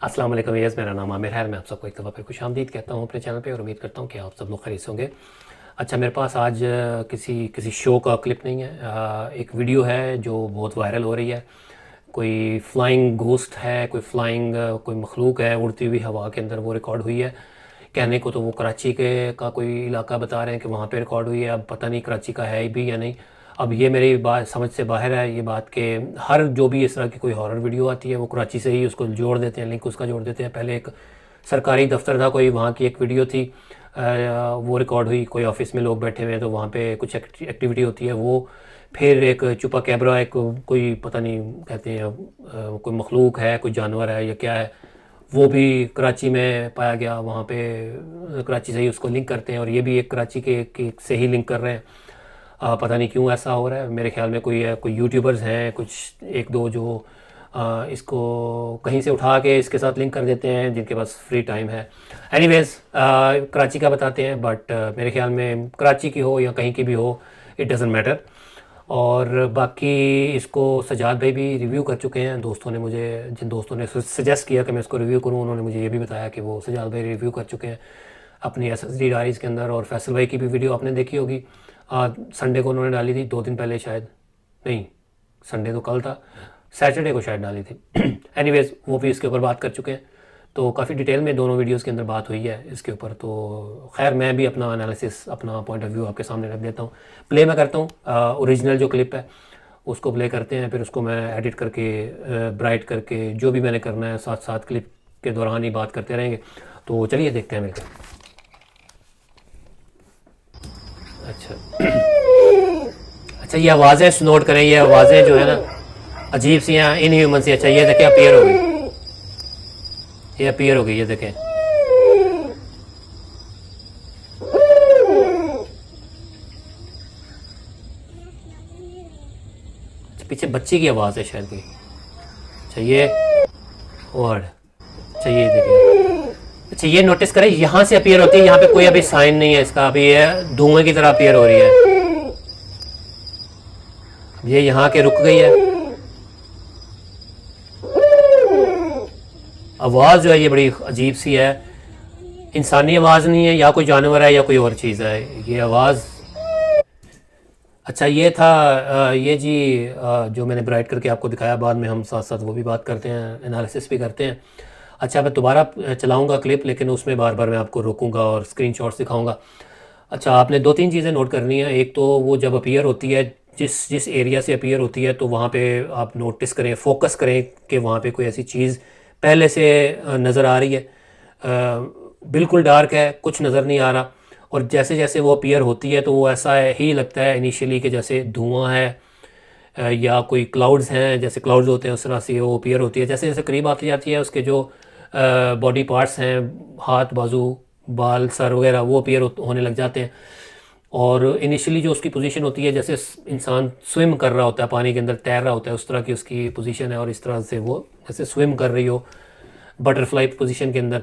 अस्सलाम वालेकुम यस, मेरा नाम आमिर है। मैं आप सबको एक दफ़ा फिर खुशामदीद कहता हूँ अपने चैनल पे और उम्मीद करता हूँ कि आप सब लोग खैरियत से होंगे। अच्छा, मेरे पास आज किसी किसी शो का क्लिप नहीं है। एक वीडियो है जो बहुत वायरल हो रही है। कोई फ्लाइंग घोस्ट है, कोई फ्लाइंग कोई मखलूक है उड़ती हुई हवा के अंदर, वो रिकॉर्ड हुई है। कहने को तो वो कराची के का कोई इलाका बता रहे हैं कि वहाँ पे रिकॉर्ड हुई है। अब पता नहीं कराची का है भी या नहीं। अब ये मेरी बात समझ से बाहर है ये बात कि हर जो भी इस तरह की कोई हॉरर वीडियो आती है वो कराची से ही उसको जोड़ देते हैं, लिंक उसका जोड़ देते हैं। पहले एक सरकारी दफ्तर था, कोई वहाँ की एक वीडियो थी, वो रिकॉर्ड हुई। कोई ऑफिस में लोग बैठे हुए हैं तो वहाँ पे कुछ एक्टिविटी होती है वो। फिर एक चुपा कैबरा, एक कोई पता नहीं कहते हैं कोई मखलूक है, कोई जानवर है या क्या है, वो भी कराची में पाया गया। वहाँ पे कराची से ही उसको लिंक करते हैं और ये भी एक कराची के से ही लिंक कर रहे हैं। पता नहीं क्यों ऐसा हो रहा है। मेरे ख्याल में कोई यूट्यूबर्स हैं कुछ एक दो जो इसको कहीं से उठा के इसके साथ लिंक कर देते हैं जिनके पास फ्री टाइम है। एनीवेज, कराची का बताते हैं, बट मेरे ख्याल में कराची की हो या कहीं की भी हो, इट डज़न्ट मैटर। और बाकी इसको सजाद भाई भी रिव्यू कर चुके हैं। दोस्तों ने मुझे, जिन दोस्तों ने सजेस्ट किया कि मैं इसको रिव्यू करूं, उन्होंने मुझे ये भी बताया कि वो सजाद भाई रिव्यू कर चुके हैं अपनी एसएसडी डायरीज़ के अंदर। और फैसल भाई की भी वीडियो आपने देखी होगी, संडे को उन्होंने डाली थी, 2 दिन पहले शायद, नहीं संडे तो कल था, सैटरडे को शायद डाली थी। एनीवेज, वो भी इसके ऊपर बात कर चुके हैं। तो काफ़ी डिटेल में दोनों वीडियोस के अंदर बात हुई है इसके ऊपर। तो खैर, मैं भी अपना एनालिसिस, अपना पॉइंट ऑफ व्यू आपके सामने रख देता हूँ। प्ले मैं करता हूँ ओरिजिनल जो क्लिप है उसको प्ले करते हैं, फिर उसको मैं एडिट करके ब्राइट करके जो भी मैंने करना है साथ साथ क्लिप के दौरान ही बात करते रहेंगे। तो चलिए देखते हैं मिलकर। अच्छा अच्छा, ये आवाज़ें नोट करें, ये आवाज़ें जो है ना अजीब सी हैं, इनह्यूमन सी। अच्छा, ये देखें अपीयर हो गई, ये अपीयर हो गई, ये देखें। पीछे बच्ची की आवाज़ है शायद कोई। अच्छा ये वर्ड, अच्छा ये देखिए। अच्छा ये नोटिस करें, यहाँ से अपीयर होती है, यहाँ पे कोई अभी साइन नहीं है इसका, अभी ये धुएं की तरह अपीयर हो रही है। ये यहाँ के रुक गई है। आवाज़ जो है ये बड़ी अजीब सी है, इंसानी आवाज़ नहीं है, या कोई जानवर है या कोई और चीज़ है ये आवाज़। अच्छा ये था ये जी जो मैंने ब्राइट करके आपको दिखाया, बाद में हम साथ साथ वो भी बात करते हैं, एनालिसिस भी करते हैं। अच्छा, मैं दोबारा चलाऊंगा क्लिप, लेकिन उसमें बार बार मैं आपको रोकूंगा और स्क्रीनशॉट्स दिखाऊंगा। अच्छा, आपने 2-3 चीज़ें नोट करनी है। एक तो वो जब अपीयर होती है, जिस जिस एरिया से अपीयर होती है, तो वहाँ पे आप नोटिस करें, फोकस करें कि वहाँ पे कोई ऐसी चीज़ पहले से नज़र आ रही है। बिल्कुल डार्क है, कुछ नज़र नहीं आ रहा, और जैसे जैसे वो अपीयर होती है तो वो ऐसा ही लगता है इनिशियली कि जैसे धुआं है या कोई क्लाउड्स हैं, जैसे क्लाउड्स होते हैं उस तरह से वो अपीयर होती है। जैसे जैसे करीब आती जाती है उसके जो बॉडी पार्ट्स हैं, हाथ, बाजू, बाल, सर वगैरह, वो अपीयर होने लग जाते हैं। और इनिशियली जो उसकी पोजीशन होती है, जैसे इंसान स्विम कर रहा होता है, पानी के अंदर तैर रहा होता है, उस तरह की उसकी पोजीशन है, और इस तरह से वो जैसे स्विम कर रही हो बटरफ्लाई पोजीशन के अंदर।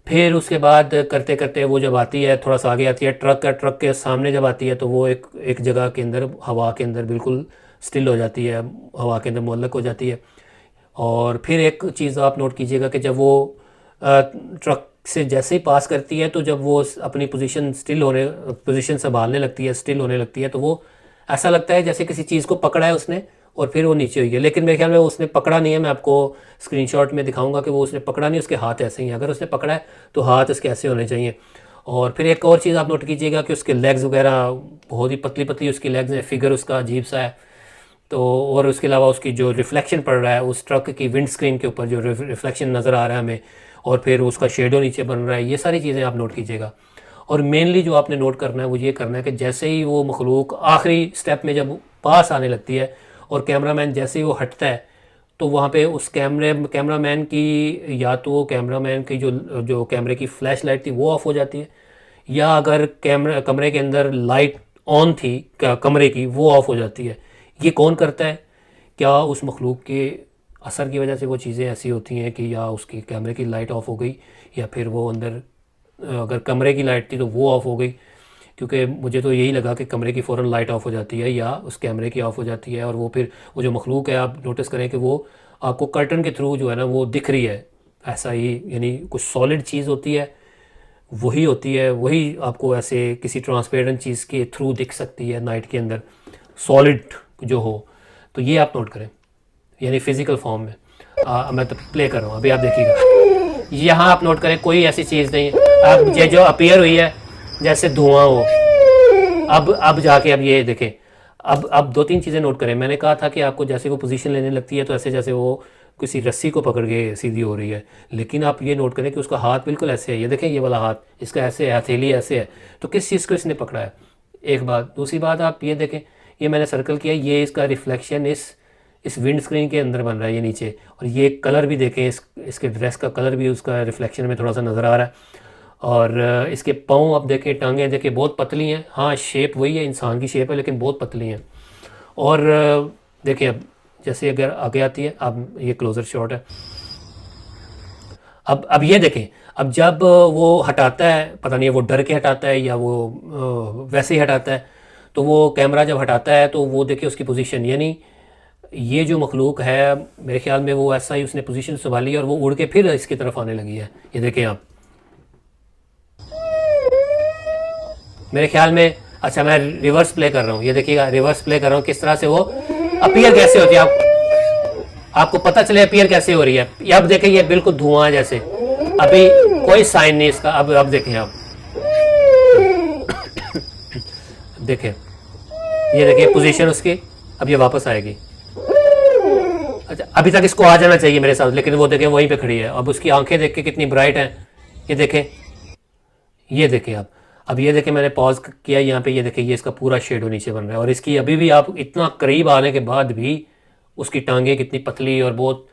फिर उसके बाद करते करते वो जब आती है, थोड़ा सा आगे आती है, ट्रक के सामने जब आती है, तो वो एक जगह के अंदर, हवा के अंदर बिल्कुल स्टिल हो जाती है, हवा के अंदर मुअल्लक हो जाती है। और फिर एक चीज़ आप नोट कीजिएगा कि जब वो ट्रक से जैसे ही पास करती है, तो जब वो अपनी पोजीशन संभालने लगती है, स्टिल होने लगती है, तो वो ऐसा लगता है जैसे किसी चीज़ को पकड़ा है उसने और फिर वो नीचे हुई है। लेकिन मेरे ख्याल में उसने पकड़ा नहीं है। मैं आपको स्क्रीनशॉट में दिखाऊंगा कि वो उसने पकड़ा नहीं, उसके हाथ ऐसे ही हैं। अगर उसने पकड़ा है तो हाथ उसके ऐसे होने चाहिए। और फिर एक और चीज़ आप नोट कीजिएगा कि उसके लेग्स वगैरह बहुत ही पतली पतली उसकी लेग्स हैं, फिगर उसका अजीब सा है। तो और उसके अलावा उसकी जो रिफ्लेक्शन पड़ रहा है उस ट्रक की विंड स्क्रीन के ऊपर, जो रिफ्लेक्शन नज़र आ रहा है हमें, और फिर उसका शेडो नीचे बन रहा है, ये सारी चीज़ें आप नोट कीजिएगा। और मेनली जो आपने नोट करना है वो ये करना है कि जैसे ही वो मखलूक आखिरी स्टेप में जब पास आने लगती है और कैमरामैन जैसे ही वो हटता है, तो वहाँ पे उस कैमरामैन की, या तो कैमरामैन की जो कैमरे की फ्लैश लाइट थी वो ऑफ हो जाती है, या अगर कमरे के अंदर लाइट ऑन थी कमरे की, वो ऑफ हो जाती है। ये कौन करता है? क्या उस मखलूक के असर की वजह से वो चीज़ें ऐसी होती हैं कि या उसकी कैमरे की लाइट ऑफ हो गई, या फिर वो अंदर अगर कमरे की लाइट थी तो वो ऑफ हो गई। क्योंकि मुझे तो यही लगा कि कमरे की फ़ौरन लाइट ऑफ हो जाती है या उस कैमरे की ऑफ हो जाती है, और वो फिर वो जो मखलूक है, आप नोटिस करें कि वो आपको कर्टन के थ्रू जो है ना वो दिख रही है, ऐसा ही, यानी कुछ सॉलिड चीज़ होती है वही होती है, वही आपको ऐसे किसी ट्रांसपेरेंट चीज़ के थ्रू दिख सकती है नाइट के अंदर, सॉलिड जो हो। तो ये आप नोट करें, यानी फिजिकल फॉर्म में। मैं तो प्ले कर रहा हूँ, अभी आप देखिएगा। यहाँ आप नोट करें कोई ऐसी चीज़ नहीं है, अब ये जो अपीयर हुई है जैसे धुआं हो। अब जाके अब ये देखें, अब दो तीन चीज़ें नोट करें। मैंने कहा था कि आपको जैसे वो पोजीशन लेने लगती है तो ऐसे जैसे वो किसी रस्सी को पकड़ के सीधी हो रही है, लेकिन आप ये नोट करें कि उसका हाथ बिल्कुल ऐसे है। ये देखें, ये वाला हाथ इसका ऐसे है, हथेली ऐसे है, तो किस चीज़ को इसने पकड़ा है। एक बात। दूसरी बात आप ये देखें, ये मैंने सर्कल किया, ये इसका रिफ्लेक्शन इस विंड स्क्रीन के अंदर बन रहा है, ये नीचे। और ये कलर भी देखें, इसके ड्रेस का कलर भी उसका रिफ्लेक्शन में थोड़ा सा नज़र आ रहा है। और इसके पाँव आप देखें, टांगें देखें, बहुत पतली हैं। हाँ, शेप वही है, इंसान की शेप है, लेकिन बहुत पतली हैं। और देखिए, अब जैसे अगर आगे आती है, अब ये क्लोज़र शॉट है। अब ये देखें, अब जब वो हटाता है, पता नहीं वो डर के हटाता है या वो वैसे ही हटाता है, तो वो कैमरा जब हटाता है तो वो देखिए उसकी पोजीशन, यानी ये जो मखलूक है मेरे ख्याल में वो ऐसा ही उसने पोजीशन संभाली और वो उड़ के फिर इसकी तरफ आने लगी है। ये देखें आप, मेरे ख्याल में। अच्छा, मैं रिवर्स प्ले कर रहा हूँ, ये देखिएगा, रिवर्स प्ले कर रहा हूँ, किस तरह से वो अपीयर कैसे होती है। आपको पता चले अपीयर कैसे हो रही है। ये अब देखें, ये बिल्कुल धुआं जैसे, अभी कोई साइन नहीं इसका। अब देखें आप, देखें, ये देखिए पोजीशन उसकी, अब ये वापस आएगी। अच्छा, अभी तक इसको आ जाना चाहिए मेरे साथ, लेकिन वो देखें वहीं पे खड़ी है। अब उसकी आंखें देख के कितनी ब्राइट हैं, ये देखें, ये देखें आप। अब ये देखें, मैंने पॉज किया यहाँ पे, ये देखें, ये इसका पूरा शेडो नीचे बन रहा है। और इसकी अभी भी आप इतना करीब आने के बाद भी उसकी टांगें कितनी पतली और बहुत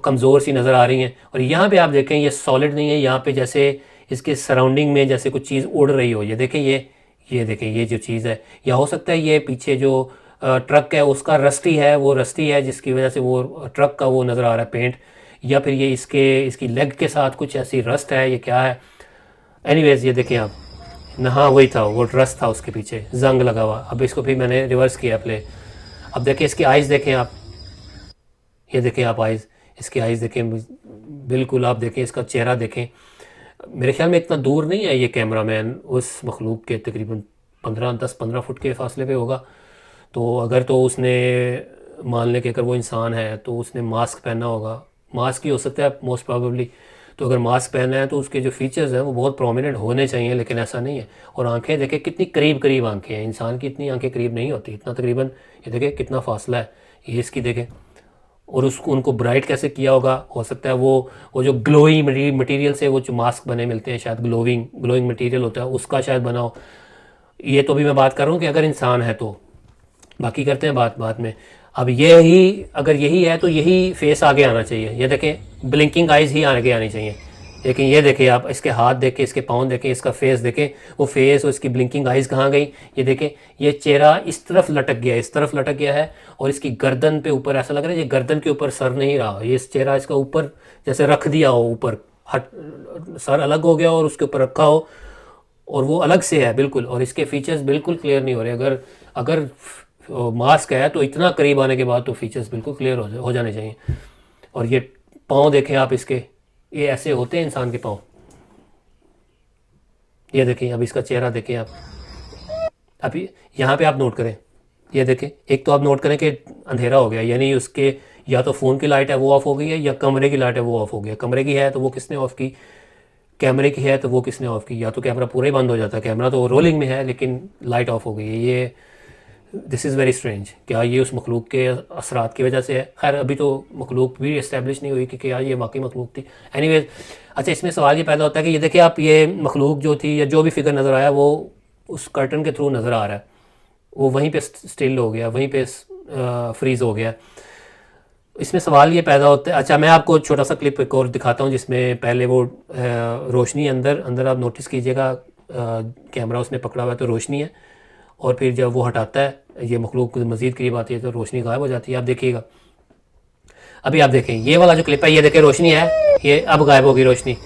कमज़ोर सी नज़र आ रही हैं। और यहाँ पे आप देखें, ये सॉलिड नहीं है, यहाँ पे जैसे इसके सराउंडिंग में जैसे कुछ चीज़ उड़ रही हो। ये देखें, ये देखें, ये जो चीज़ है, या हो सकता है ये पीछे जो ट्रक है उसका रस्टी है, वो रस्टी है जिसकी वजह से वो ट्रक का वो नज़र आ रहा है पेंट, या फिर ये इसकी लेग के साथ कुछ ऐसी रस्ट है, ये क्या है। एनीवेज, ये देखें आप, हाँ वही था, वो रस्ट था उसके पीछे, जंग लगा हुआ। अब इसको भी मैंने रिवर्स किया प्ले। अब देखें इसकी आइज़ देखें आप, ये देखें आप आइज़, इसकी आइज़ देखें बिल्कुल। आप देखें इसका चेहरा देखें। मेरे ख्याल में इतना दूर नहीं है ये कैमरा मैन उस मखलूक के, तकरीबन 10-15 फुट के फासले पे होगा। तो अगर तो उसने मान लें कि अगर वो इंसान है तो उसने मास्क पहना होगा, मास्क ही हो सकता है मोस्ट प्रॉबेबली। तो अगर मास्क पहना है तो उसके जो फीचर्स हैं वो बहुत प्रोमिनेंट होने चाहिए, लेकिन ऐसा नहीं है। और आंखें देखें कितनी करीब करीब आंखें हैं, इंसान की इतनी आंखें करीब नहीं होती, इतना तकरीबन, ये देखें कितना फासला है, ये इसकी देखें। और उसको उनको ब्राइट कैसे किया होगा, हो सकता है वो जो ग्लोइंग मटेरियल से वो जो मास्क बने मिलते हैं, शायद ग्लोइंग मटेरियल होता है उसका शायद बना हो। ये तो भी मैं बात कर रहा हूँ कि अगर इंसान है तो, बाकी करते हैं बात बाद में। अब यही, अगर यही है तो यही फेस आगे आना चाहिए। ये देखें, ब्लिंकिंग आइज़ ही आगे आनी चाहिए। लेकिन ये देखें आप, इसके हाथ देखें, इसके पाँव देखें, इसका फेस देखें, वो फेस और इसकी ब्लिंकिंग आइज़ कहाँ गई। ये देखें, ये चेहरा इस तरफ लटक गया है, इस तरफ लटक गया है। और इसकी गर्दन पे ऊपर ऐसा लग रहा है ये गर्दन के ऊपर सर नहीं रहा, ये इस चेहरा इसका ऊपर जैसे रख दिया हो, ऊपर हट, सर अलग हो गया और उसके ऊपर रखा हो, और वो अलग से है बिल्कुल। और इसके फीचर्स बिल्कुल क्लियर नहीं हो रहे। अगर अगर मास्क है तो इतना करीब आने के बाद तो फीचर्स बिल्कुल क्लियर हो जाने चाहिए। और ये पाँव देखें आप इसके, ये ऐसे होते हैं इंसान के पाँव। ये देखें, अब इसका चेहरा देखें आप। अभी यहाँ पे आप नोट करें, ये देखें, एक तो आप नोट करें कि अंधेरा हो गया, यानी उसके या तो फ़ोन की लाइट है वो ऑफ़ हो गई है, या कमरे की लाइट है वो ऑफ़ हो गया। कमरे की है तो वो किसने ऑफ़ की, कैमरे की है तो वो किसने ऑफ़ की। या तो कैमरा पूरा ही बंद हो जाता है, कैमरा तो रोलिंग में है लेकिन लाइट ऑफ़ हो गई है। ये दिस इज़ वेरी स्ट्रेंज। क्या ये उस मखलूक के असरात की वजह से है? खैर अभी तो मखलूक भी इस्टेब्लिश नहीं हुई कि क्या ये वाकई मखलूक थी। एनीवेज, अच्छा, इसमें सवाल ये पैदा होता है कि ये देखिए आप, ये मखलूक जो थी या जो भी फिगर नज़र आया वो उस कर्टन के थ्रू नज़र आ रहा है, वो वहीं पे स्टिल हो गया, वहीं पे फ्रीज़ हो गया। इसमें सवाल ये पैदा होता है। अच्छा, मैं आपको छोटा सा क्लिप एक और दिखाता हूँ जिसमें पहले वो रोशनी अंदर आप नोटिस कीजिएगा, कैमरा उसने पकड़ा हुआ है तो रोशनी है, और फिर जब वो हटाता है, ये मखलूक मज़ीद करीब आती है तो रोशनी गायब हो जाती है। आप देखिएगा, अभी आप देखें ये वाला जो क्लिप है, ये देखें रोशनी है, ये अब गायब होगी रोशनी।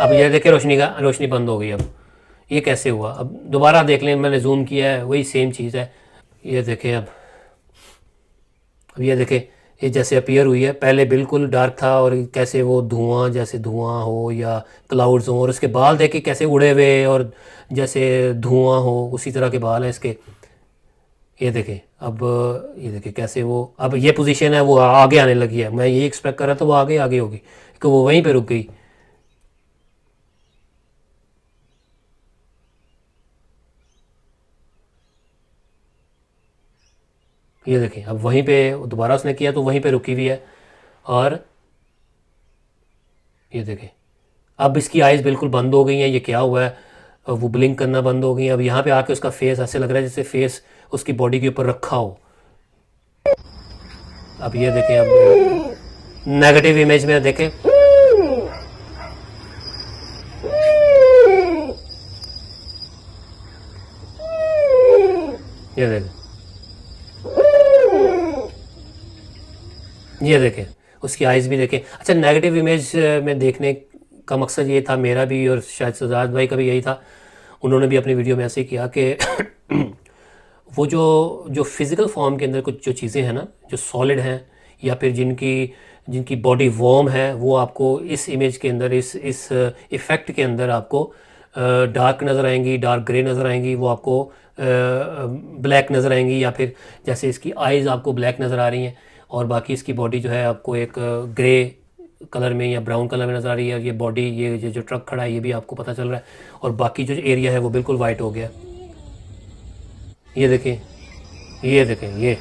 अब ये देखें रोशनी बंद हो गई। अब ये कैसे हुआ? अब दोबारा देख लें, मैंने जूम किया है, वही सेम चीज़ है। ये देखें अब ये देखें, ये जैसे अपीयर हुई है, पहले बिल्कुल डार्क था और कैसे वो धुआं, जैसे धुआं हो या क्लाउड्स हो, और उसके बाल देखे कैसे उड़े हुए और जैसे धुआं हो, उसी तरह के बाल हैं इसके। ये देखें अब, ये देखें कैसे वो, अब ये पोजीशन है, वो आगे आने लगी है। मैं ये एक्सपेक्ट कर रहा था वो आगे आगे होगी, कि वो वहीं पे रुक गई। ये देखें अब वहीं पे दोबारा उसने किया तो वहीं पे रुकी हुई है। और ये देखें अब इसकी आइज़ बिल्कुल बंद हो गई हैं। ये क्या हुआ है, वो ब्लिंक करना बंद हो गई हैं। अब यहाँ पे आके उसका फेस ऐसे लग रहा है जैसे फेस उसकी बॉडी के ऊपर रखा हो। अब ये देखें, अब नेगेटिव इमेज में देखें, ये देखें, ये देखें उसकी आइज़ भी देखें। अच्छा, नेगेटिव इमेज में देखने का मकसद ये था मेरा भी, और शायद सजाद भाई का भी यही था। उन्होंने भी अपनी वीडियो में ऐसे ही किया कि वो जो जो फिज़िकल फॉर्म के अंदर कुछ जो चीज़ें हैं ना, जो सॉलिड हैं या फिर जिनकी जिनकी बॉडी वार्म है, वो आपको इस इमेज के अंदर, इस इफ़ेक्ट के अंदर आपको डार्क नज़र आएंगी, डार्क ग्रे नज़र आएंगी, वो आपको ब्लैक नज़र आएंगी, या फिर जैसे इसकी आइज़ आपको ब्लैक नज़र आ रही हैं और बाकी इसकी बॉडी जो है आपको एक ग्रे कलर में या ब्राउन कलर में नज़र आ रही है। ये बॉडी, ये जो ट्रक खड़ा है, ये भी आपको पता चल रहा है, और बाकी जो एरिया है वो बिल्कुल वाइट हो गया। ये देखें, ये देखें, ये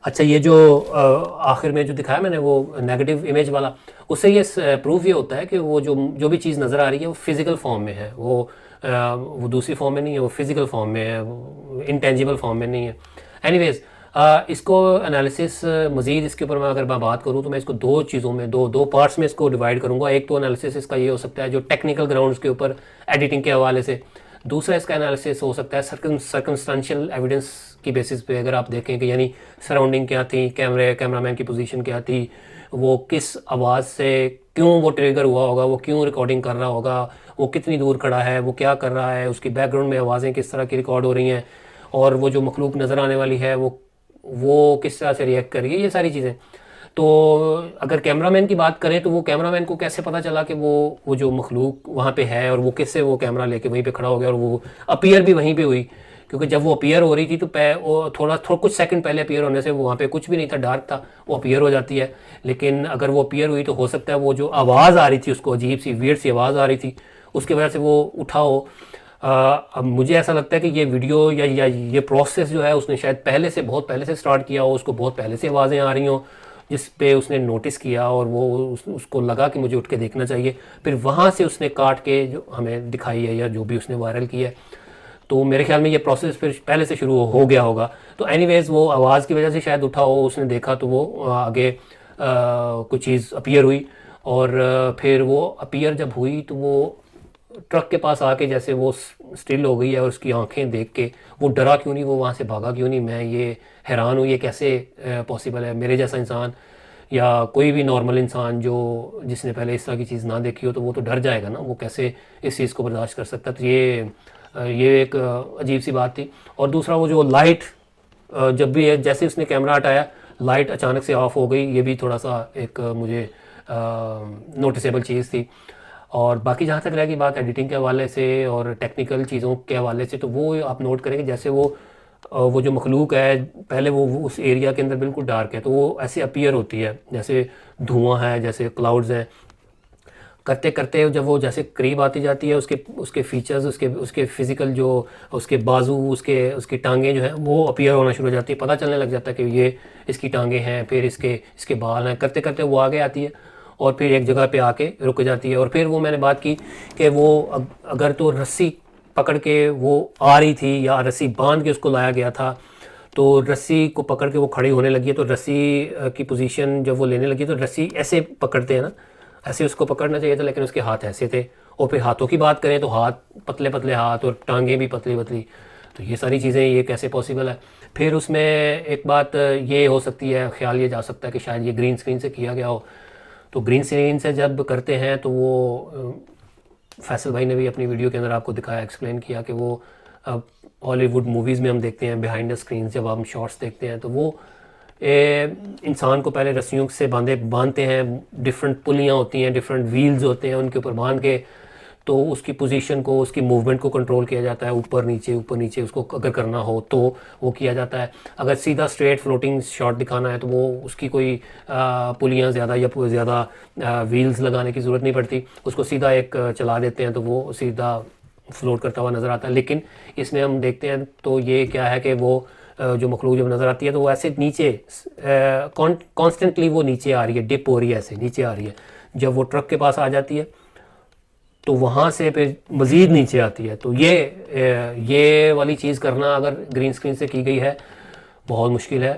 अच्छा, ये जो आखिर में जो दिखाया मैंने वो नेगेटिव इमेज वाला, उससे ये प्रूफ ये होता है कि वो जो जो भी चीज़ नज़र आ रही है वो फिज़िकल फॉर्म में है, वो दूसरी फॉर्म में नहीं है, वो फिज़िकल फॉर्म में है, इंटेंजिबल फॉर्म में नहीं है। एनीवेज, इसको एनालिसिस मज़ीद इसके ऊपर अगर मैं बात करूँ तो मैं इसको दो चीज़ों में, दो पार्ट्स में इसको डिवाइड करूँगा। एक तो एनालिसिस इसका ये हो सकता है जो टेक्निकल ग्राउंड्स के ऊपर एडिटिंग के हवाले से, दूसरा इसका एनालिसिस हो सकता है सर्कमस्टेंशियल एविडेंस की बेसिस पे। अगर आप देखें कि यानी सराउंडिंग क्या थी, कैमरामैन की पोजीशन क्या थी, वो किस आवाज़ से क्यों वो ट्रिगर हुआ होगा, वो क्यों रिकॉर्डिंग कर रहा होगा, वो कितनी दूर खड़ा है, वो क्या कर रहा है, उसकी बैकग्राउंड में आवाज़ें किस तरह की रिकॉर्ड हो रही हैं, और वो जो मखलूक नज़र आने वाली है वो किस तरह से रिएक्ट कर रही है, ये सारी चीज़ें। तो अगर कैमरामैन की बात करें तो वो कैमरामैन को कैसे पता चला कि वो जो मखलूक वहाँ पे है, और वो कैसे वो कैमरा लेके वहीं पे खड़ा हो गया और वो अपीयर भी वहीं पे हुई, क्योंकि जब वो अपीयर हो रही थी तो वो थोड़ा कुछ सेकंड पहले अपीयर होने से वो वहाँ पे कुछ भी नहीं था, डार्क था, वो अपीयर हो जाती है। लेकिन अगर वो अपीयर हुई तो हो सकता है वो जो आवाज़ आ रही थी, उसको अजीब सी वियर्ड सी आवाज़ आ रही थी, उसकी वजह से वो उठा हो। अब मुझे ऐसा लगता है कि ये वीडियो या ये प्रोसेस जो है उसने शायद पहले से, बहुत पहले से स्टार्ट किया हो, उसको बहुत पहले से आवाज़ें आ रही हों जिस पे उसने नोटिस किया, और वो उसको लगा कि मुझे उठ के देखना चाहिए, फिर वहाँ से उसने काट के जो हमें दिखाई है या जो भी उसने वायरल किया है। तो मेरे ख्याल में ये प्रोसेस फिर पहले से शुरू हो गया होगा। तो एनीवेज, वो आवाज़ की वजह से शायद उठा हो, उसने देखा तो वो आगे कुछ चीज़ अपीयर हुई, और फिर वो अपीयर जब हुई तो वो ट्रक के पास आके जैसे वो स्टिल हो गई है, और उसकी आंखें देख के वो डरा क्यों नहीं, वो वहाँ से भागा क्यों नहीं, मैं ये हैरान हूँ, ये कैसे पॉसिबल है। मेरे जैसा इंसान या कोई भी नॉर्मल इंसान जो जिसने पहले इस तरह की चीज़ ना देखी हो तो वो तो डर जाएगा ना, वो कैसे इस चीज़ को बर्दाश्त कर सकता है। तो ये एक अजीब सी बात थी। और दूसरा वो जो लाइट, जब भी जैसे उसने कैमरा हटाया लाइट अचानक से ऑफ हो गई, ये भी थोड़ा सा एक मुझे नोटिसेबल चीज़ थी। और बाकी जहाँ तक रहेगी बात एडिटिंग के हवाले से और टेक्निकल चीज़ों के हवाले से, तो वो आप नोट करेंगे जैसे वो जो मखलूक है पहले वो उस एरिया के अंदर बिल्कुल डार्क है, तो वो ऐसे अपीयर होती है जैसे धुआं है, जैसे क्लाउड्स हैं। करते करते जब वो जैसे करीब आती जाती है, उसके उसके फीचर्स, उसके फिज़िकल जो उसके बाजू, उसकी टांगें जो हैं वो अपीयर होना शुरू हो जाती है, पता चलने लग जाता है कि ये इसकी टांगें हैं, फिर इसके बाल हैं। करते करते वो आगे आती है और फिर एक जगह पे आके रुक जाती है। और फिर वो मैंने बात की कि वो अगर तो रस्सी पकड़ के वो आ रही थी या रस्सी बांध के उसको लाया गया था, तो रस्सी को पकड़ के वो खड़ी होने लगी है, तो रस्सी की पोजीशन जब वो लेने लगी तो रस्सी ऐसे पकड़ते हैं ना, ऐसे उसको पकड़ना चाहिए था, लेकिन उसके हाथ ऐसे थे। और फिर हाथों की बात करें तो हाथ पतले पतले हाथ और टांगें भी पतली पतली, तो ये सारी चीज़ें ये कैसे पॉसिबल है। फिर उसमें एक बात ये हो सकती है, ख्याल ये जा सकता है कि शायद ये ग्रीन स्क्रीन से किया गया हो। तो ग्रीन स्क्रीन से जब करते हैं तो वो फैसल भाई ने भी अपनी वीडियो के अंदर आपको दिखाया, एक्सप्लेन किया कि वो अब हॉलीवुड मूवीज़ में हम देखते हैं बिहाइंड द स्क्रीन, जब हम शॉर्ट्स देखते हैं तो वो इंसान को पहले रस्सियों से बांधते हैं, डिफरेंट पुलियाँ होती हैं, डिफरेंट व्हील्स होते हैं, उनके ऊपर बांध के तो उसकी पोजीशन को, उसकी मूवमेंट को कंट्रोल किया जाता है, ऊपर नीचे उसको अगर करना हो तो वो किया जाता है। अगर सीधा स्ट्रेट फ्लोटिंग शॉट दिखाना है तो वो उसकी कोई पुलियाँ ज़्यादा या ज़्यादा व्हील्स लगाने की ज़रूरत नहीं पड़ती, उसको सीधा एक चला देते हैं तो वो सीधा फ्लोट करता हुआ नज़र आता है। लेकिन इसमें हम देखते हैं तो ये क्या है कि वो जो मखलूक जब नज़र आती है तो वो ऐसे नीचे कॉन्स्टेंटली वो नीचे आ रही है, डिप हो रही है, ऐसे नीचे आ रही है। जब वो ट्रक के पास आ जाती है तो वहाँ से फिर मज़ीद नीचे आती है। तो ये वाली चीज़ करना अगर ग्रीन स्क्रीन से की गई है बहुत मुश्किल है।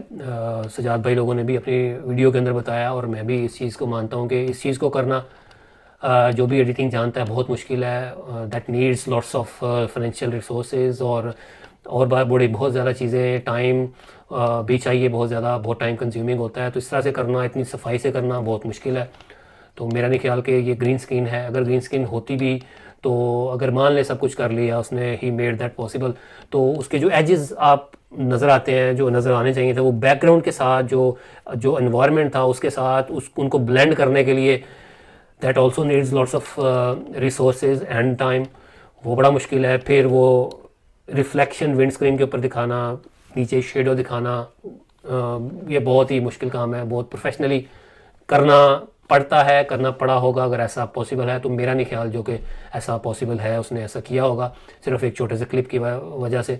सजाद भाई लोगों ने भी अपनी वीडियो के अंदर बताया और मैं भी इस चीज़ को मानता हूँ कि इस चीज़ को करना जो भी एडिटिंग जानता है बहुत मुश्किल है। That needs lots of financial resources और बहुत ज़्यादा चीज़ें, टाइम भी चाहिए, बहुत ज़्यादा, बहुत टाइम कंज्यूमिंग होता है। तो इस तरह से करना, इतनी सफाई से करना बहुत मुश्किल है। तो मेरा नहीं ख्याल कि ये ग्रीन स्क्रीन है। अगर ग्रीन स्क्रीन होती भी तो अगर मान ले सब कुछ कर लिया उसने, ही मेड दैट पॉसिबल, तो उसके जो एजेस आप नज़र आते हैं, जो नज़र आने चाहिए थे, वो बैकग्राउंड के साथ जो एनवायरनमेंट था उसके साथ उनको ब्लेंड करने के लिए that also needs lots of resources and time. वो बड़ा मुश्किल है। फिर वो रिफ्लेक्शन विंड स्क्रीन के ऊपर दिखाना, नीचे शेडो दिखाना, ये बहुत ही मुश्किल काम है, बहुत प्रोफेशनली करना पड़ता है, करना पड़ा होगा। अगर ऐसा पॉसिबल है तो मेरा नहीं ख्याल जो कि ऐसा पॉसिबल है उसने ऐसा किया होगा, सिर्फ एक छोटे से क्लिप की वजह से।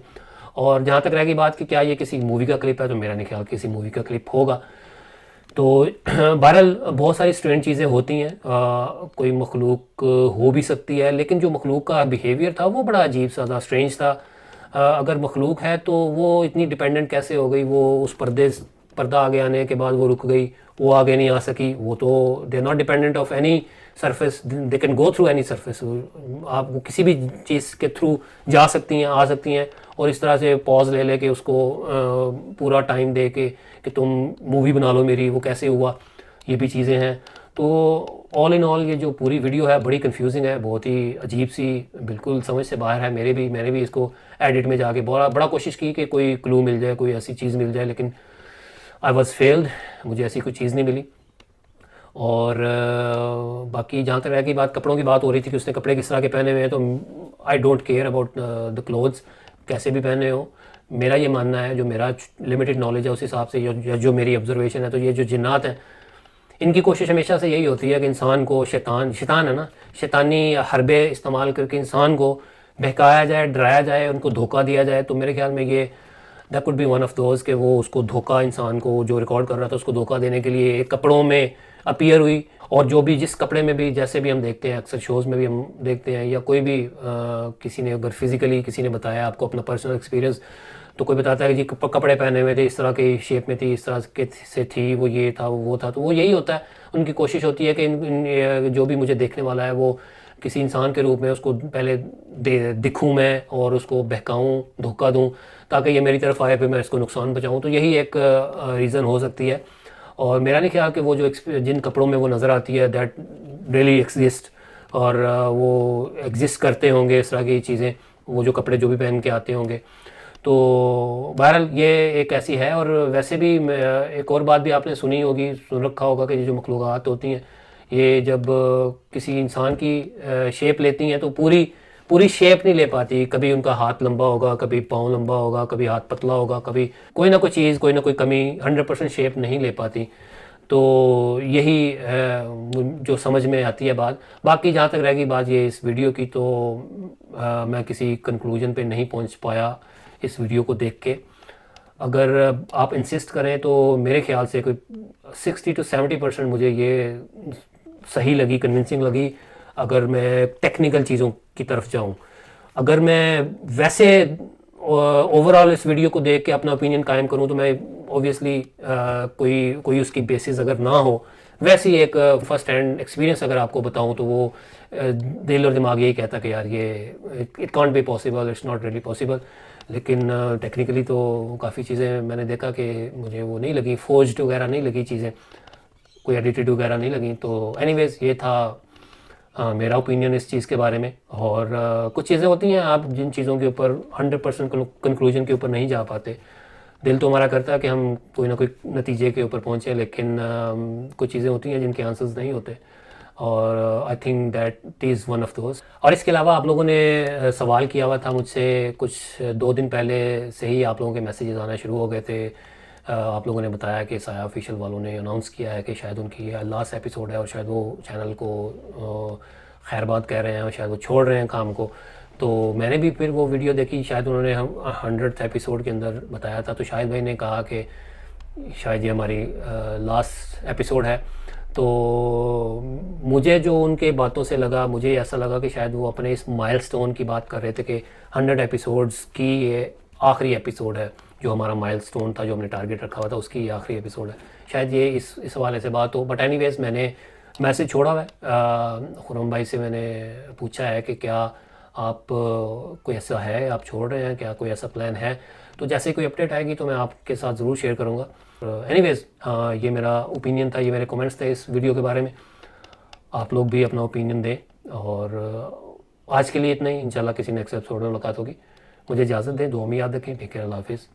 और जहाँ तक रहेगी बात कि क्या ये किसी मूवी का क्लिप है, तो मेरा नहीं ख्याल किसी मूवी का क्लिप होगा। तो बहरहाल बहुत सारी स्ट्रेंज चीज़ें होती हैं, कोई मखलूक हो भी सकती है, लेकिन जो मखलूक का बिहेवियर था वो बड़ा अजीब सा था, स्ट्रेंज था। अगर मखलूक है तो वो इतनी डिपेंडेंट कैसे हो गई, वो उस पर्दा आगे आने के बाद वो रुक गई, वो आगे नहीं आ सकी। वो तो they are not dependent of any surface, they can go through any surface. आप वो किसी भी चीज़ के थ्रू जा सकती हैं, आ सकती हैं, और इस तरह से पॉज ले लेके उसको पूरा टाइम दे के कि तुम मूवी बना लो मेरी, वो कैसे हुआ, ये भी चीज़ें हैं। तो ऑल इन ऑल ये जो पूरी वीडियो है बड़ी कंफ्यूजिंग है, बहुत ही अजीब सी, बिल्कुल समझ से बाहर है। मैंने भी इसको एडिट में जाके बड़ा कोशिश की कि कोई क्लू मिल जाए, कोई ऐसी चीज़ मिल जाए, लेकिन आई वॉज फेल्ड, मुझे ऐसी कोई चीज़ नहीं मिली। और बाकी जहाँ तक रह गई बात, कपड़ों की बात हो रही थी कि उसने कपड़े किस तरह के पहने हुए हैं, तो I don't care about the clothes, कैसे भी पहने हो। मेरा ये मानना है, जो मेरा लिमिटेड नॉलेज है उस हिसाब से, जो मेरी ऑब्जर्वेशन है, तो ये जो जिन्नात हैं इनकी कोशिश हमेशा से यही होती है कि इंसान को शैतान है ना, शैतानी हरबे इस्तेमाल करके इंसान को बहकाया जाए, डराया जाए, उनको धोखा दिया जाए। तो मेरे ख्याल में ये that could be one of those कि वो उसको धोखा, इंसान को जो रिकॉर्ड कर रहा था उसको धोखा देने के लिए एक कपड़ों में अपीयर हुई। और जो भी जिस कपड़े में भी, जैसे भी हम देखते हैं अक्सर शोज़ में भी हम देखते हैं, या कोई भी किसी ने अगर फिज़िकली किसी ने बताया आपको अपना पर्सनल एक्सपीरियंस, तो कोई बताता है कि जी कपड़े पहने हुए थे, इस तरह की शेप में थी, इस तरह के से थी, वो ये था, वो था। तो वो यही होता है, उनकी कोशिश होती है कि जो भी मुझे देखने वाला है वो किसी इंसान के रूप में उसको पहले दिखूँ मैं और उसको बहकाऊँ, धोखा दूँ, ताकि ये मेरी तरफ आए, फिर मैं इसको नुकसान पहुँचाऊँ। तो यही एक रीज़न हो सकती है। और मेरा नहीं ख्याल कि वो जो जिन कपड़ों में वो नज़र आती है दैट रियली एग्जिस्ट, और वो एग्जिस्ट करते होंगे इस तरह की चीज़ें, वो जो कपड़े जो भी पहन के आते होंगे। तो बहरहाल ये एक ऐसी है। और वैसे भी एक और बात भी आपने सुनी होगी, सुन रखा होगा कि ये जो मखलूक़ात होती हैं, ये जब किसी इंसान की शेप लेती हैं तो पूरी शेप नहीं ले पाती। कभी उनका हाथ लंबा होगा, कभी पाँव लंबा होगा, कभी हाथ पतला होगा, कभी कोई ना कोई चीज़, कोई ना कोई कमी, 100% शेप नहीं ले पाती। तो यही जो समझ में आती है बात। बाकी जहाँ तक रहेगी बात ये इस वीडियो की, तो मैं किसी कंक्लूजन पे नहीं पहुँच पाया इस वीडियो को देख के। अगर आप इंसिस्ट करें तो मेरे ख्याल से कोई 60 to 70% मुझे ये सही लगी, कन्विंसिंग लगी। अगर मैं टेक्निकल चीज़ों की तरफ जाऊं, अगर मैं वैसे ओवरऑल इस वीडियो को देख के अपना ओपिनियन कायम करूं, तो मैं ऑब्वियसली कोई उसकी बेसिस अगर ना हो, वैसी एक फर्स्ट हैंड एक्सपीरियंस अगर आपको बताऊं, तो वो दिल और दिमाग यही कहता कि यार ये it can't be possible, it's not really possible. लेकिन टेक्निकली तो काफ़ी चीज़ें मैंने देखा कि मुझे वो नहीं लगी, फोर्ज्ड वगैरह नहीं लगी चीज़ें, कोई एडिटेड वगैरह नहीं लगी। तो एनीवेज़ ये था मेरा ओपिनियन इस चीज़ के बारे में। और कुछ चीज़ें होती हैं आप जिन चीज़ों के ऊपर 100% कंक्लूजन के ऊपर नहीं जा पाते, दिल तो हमारा करता है कि हम कोई ना कोई नतीजे के ऊपर पहुँचे, लेकिन कुछ चीज़ें होती हैं जिनके आंसर्स नहीं होते, और I think that is one of those. और इसके अलावा आप लोगों ने सवाल किया हुआ था मुझसे, कुछ 2 दिन पहले से ही आप लोगों के मैसेजेस आना शुरू हो गए थे। आप लोगों ने बताया कि साया ऑफिशियल वालों ने अनाउंस किया है कि शायद उनकी लास्ट एपिसोड है और शायद वो चैनल को खैरबाद कह रहे हैं और शायद वो छोड़ रहे हैं काम को। तो मैंने भी फिर वो वीडियो देखी, शायद उन्होंने हम 100th एपिसोड के अंदर बताया था, तो शायद भाई ने कहा कि शायद ये हमारी लास्ट एपिसोड है। तो मुझे जो उनके बातों से लगा, मुझे ऐसा लगा कि शायद वो अपने इस माइलस्टोन की बात कर रहे थे कि 100 एपिसोड्स की ये आखिरी एपिसोड है, जो हमारा माइलस्टोन था, जो हमने टारगेट रखा हुआ था, उसकी आखिरी एपिसोड है। शायद ये इस हवाले से बात हो। बट एनीवेज़ मैंने मैसेज छोड़ा हुआ है खुरम भाई से, मैंने पूछा है कि क्या आप कोई ऐसा है, आप छोड़ रहे हैं क्या, कोई ऐसा प्लान है? तो जैसे कोई अपडेट आएगी तो मैं आपके साथ ज़रूर शेयर करूँगा। एनीवेज़ ये मेरा ओपिनियन था, ये मेरे कमेंट्स थे इस वीडियो के बारे में। आप लोग भी अपना ओपिनियन दें, और आज के लिए इतना ही। इंशाल्लाह किसी नेक्स्ट एपिसोड में मुलाकात होगी। मुझे इजाज़त दें, दुआ में याद रखें। ठीक है, अल्लाह हाफिज़।